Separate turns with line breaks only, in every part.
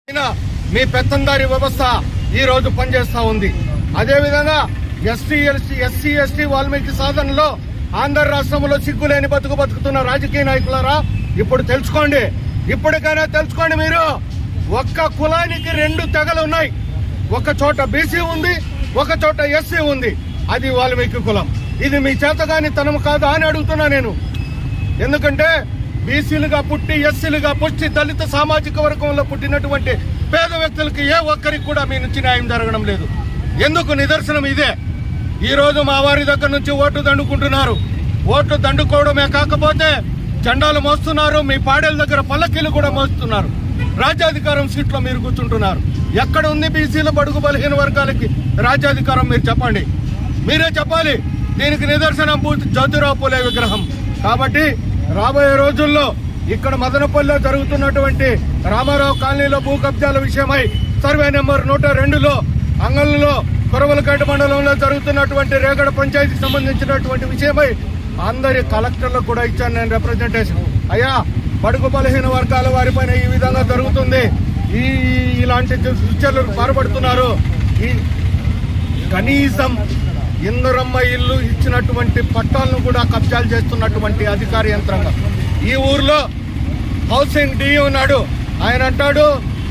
మీ పెత్తందారి వ్యవస్థ ఈ రోజు పనిచేస్తా ఉంది. అదేవిధంగా ఎస్సీ ఎస్టీ వాల్మీకి సాధనలో ఆంధ్ర రాష్ట్రంలో సిగ్గులేని బతుకుతున్న రాజకీయ నాయకులారా, ఇప్పుడు తెలుసుకోండి, ఇప్పటికైనా తెలుసుకోండి. మీరు ఒక్క కులానికి 2 తెగలు ఉన్నాయి. ఒక చోట బీసీ ఉంది, ఒక చోట ఎస్సీ ఉంది. అది వాల్మీకి కులం. ఇది మీ చేతగాని తనం కాదా అని అడుగుతున్నా నేను. ఎందుకంటే బీసీలుగా పుట్టి ఎస్సీలుగా పుట్టి దళిత సామాజిక వర్గంలో పుట్టినటువంటి పేద వ్యక్తులకి ఏ ఒక్కరికి కూడా మీ నుంచి న్యాయం జరగడం లేదు. ఎందుకు నిదర్శనం ఇదే. ఈ రోజు మా వారి దగ్గర నుంచి ఓట్లు దండుకుంటున్నారు. ఓట్లు దండుకోవడమే కాకపోతే జెండాలు మోస్తున్నారు. మీ పాడేల దగ్గర పల్లకీలు కూడా మోస్తున్నారు. రాజ్యాధికారం సీట్లో మీరు కూర్చుంటున్నారు. ఎక్కడ ఉంది బీసీల బడుగు బలహీన వర్గాలకి రాజ్యాధికారం? మీరు చెప్పండి, మీరే చెప్పాలి. దీనికి నిదర్శనం జ్యోతిరావు పూలే విగ్రహం. కాబట్టి రాబోయే రోజుల్లో ఇక్కడ మదనపల్లిలో జరుగుతున్నటువంటి రామారావు కాలనీలో భూ కబ్జాల విషయమై సర్వే నెంబర్ 102లో అంగళ్ళలో కొరవలగడ్డ మండలంలో జరుగుతున్నటువంటి రేగడ పంచాయతీకి సంబంధించినటువంటి విషయమై అందరి కలెక్టర్లకు కూడా ఇచ్చాను నేను రిప్రజెంటేషన్. అయ్యా, బడుగు బలహీన వర్గాల వారిపైన ఈ విధంగా జరుగుతుంది, ఇలాంటి శిక్షలు పాల్పడుతున్నారు. ఈ కనీసం ఇందరమ్మ ఇల్లు ఇచ్చినటువంటి పట్టాలను కూడా కబ్జాలు చేస్తున్నటువంటి అధికార యంత్రాంగం. ఈ ఊర్లో హౌసింగ్ డిఈ ఉన్నాడు. ఆయన అంటాడు,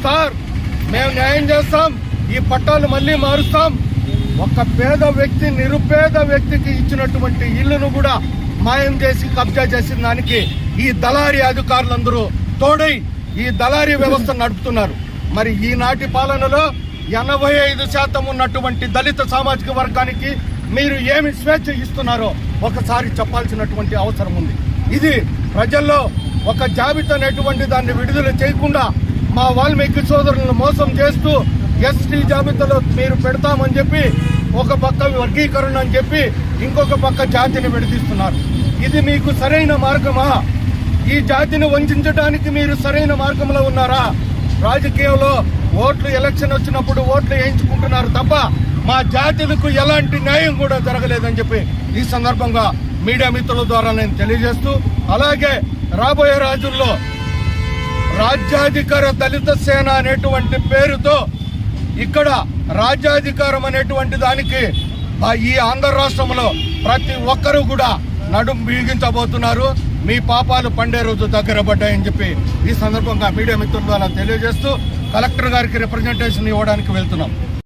సార్ మేము న్యాయం చేస్తాం, ఈ పట్టాలు మళ్ళీ మారుస్తాం. ఒక పేద వ్యక్తి నిరుపేద వ్యక్తికి ఇచ్చినటువంటి ఇల్లును కూడా మాయం చేసి కబ్జా చేసిన దానికి ఈ దళారీ అధికారులందరూ తోడై ఈ దళారీ వ్యవస్థ నడుపుతున్నారు. మరి ఈనాటి పాలనలో 85% ఉన్నటువంటి దళిత సామాజిక వర్గానికి మీరు ఏమి స్వేచ్ఛ ఇస్తున్నారో ఒకసారి చెప్పాల్సినటువంటి అవసరం ఉంది. ఇది ప్రజల్లో ఒక జాబితా అనేటువంటి దాన్ని విడుదల చేయకుండా మా వాల్మీకి సోదరులను మోసం చేస్తూ ఎస్టీ జాబితాలో మీరు పెడతామని చెప్పి ఒక పక్క వర్గీకరణ అని చెప్పి ఇంకొక పక్క జాతిని విడదీస్తున్నారు. ఇది మీకు సరైన మార్గమా? ఈ జాతిని వంచడానికి మీరు సరైన మార్గంలో ఉన్నారా? రాజకీయంలో ఓట్లు ఎలక్షన్ వచ్చినప్పుడు ఓట్లు వేయించుకుంటున్నారు తప్ప మా జాతులకు ఎలాంటి న్యాయం కూడా జరగలేదని చెప్పి ఈ సందర్భంగా మీడియా మిత్రుల ద్వారా నేను తెలియజేస్తూ, అలాగే రాబోయే రోజుల్లో రాజ్యాధికార దళిత సేన అనేటువంటి పేరుతో ఇక్కడ రాజ్యాధికారం అనేటువంటి దానికి ఈ ఆంధ్ర రాష్ట్రంలో ప్రతి ఒక్కరూ కూడా నడుం బిగించబోతున్నారు. మీ పాపాలు పండే రోజు దగ్గర పడ్డాయని చెప్పి ఈ సందర్భంగా మీడియా మిత్రుల ద్వారా తెలియజేస్తూ కలెక్టర్ గారికి రిప్రజెంటేషన్ ఇవ్వడానికి వెళ్తున్నాం.